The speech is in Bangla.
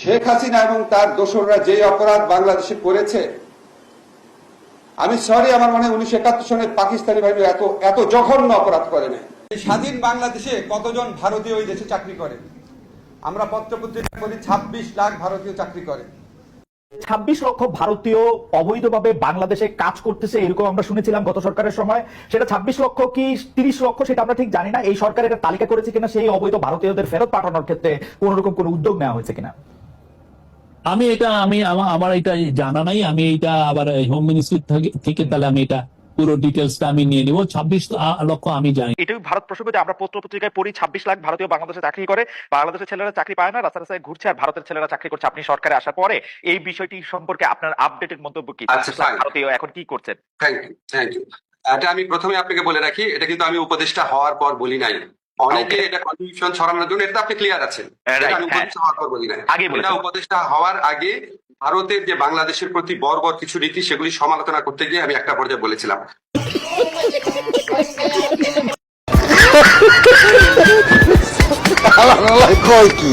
শেখ হাসিনা এবং তার দোসররা যে অপরাধ বাংলাদেশে করেছে, আমি সরি, আমার মনে হয় 1971 সনে পাকিস্তানি বাহিনী এত জঘন্য অপরাধ করে না। স্বাধীন বাংলাদেশে কতজন ভারতীয় ওই দেশে চাকরি করে? আমরা পত্রপত্রিকা বলি 26 লাখ ভারতীয় চাকরি করে। 26 লক্ষ ভারতীয় অবৈধভাবে বাংলাদেশে কাজ করতেছে এরকম আমরা শুনেছিলাম গত সরকারের সময়। সেটা 26 লক্ষ কি 30 লক্ষ সেটা আমরা ঠিক জানি না। এই সরকার এটা তালিকা করেছে কিনা, সেই অবৈধ ভারতীয়দের ফেরত পাঠানোর ক্ষেত্রে কোন রকম কোন উদ্যোগ নেওয়া হয়েছে কিনা আমার এটা জানা নাই। আমি এটা আবার হোম মিনিস্ট্রি থেকে তাহলে আমি এটা পুরো ডিটেলসটা আমি নিয়ে নিব। 26 লক্ষ আমি জানি। এটাই ভারত প্রসঙ্গ যে আমরা পত্রপত্রিকায় পড়ি 26 লাখ ভারতীয় বাংলাদেশে চাকরি করে, বাংলাদেশের ছেলেরা চাকরি পায় না, রাস্তা রাস্তায় ঘুরছে, আর ভারতের ছেলেরা চাকরি করছে। আপনি সরকারে আসার পরে এই বিষয়টি সম্পর্কে আপনার আপডেটেড মন্তব্য কি? ভারতীয় এখন কি করছেন? Thank you. এটা আমি প্রথমে আপনাকে বলে রাখি, এটা কিন্তু আমি উপদেষ্টা হওয়ার পর বলি নাই। অনেকে এটা কনফিউশন ছড়ানোর জন্য, এটা আপনি ক্লিয়ার আছেন, আমি উপদেষ্টা হওয়ার পর বলি নাই। এটা উপদেষ্টা হওয়ার আগে ভারতের যে বাংলাদেশের প্রতি বর্বর কিছু রীতি, সেগুলি সমালোচনা করতে গিয়ে আমি একটা পর্যায়ে বলেছিলাম। কয় কি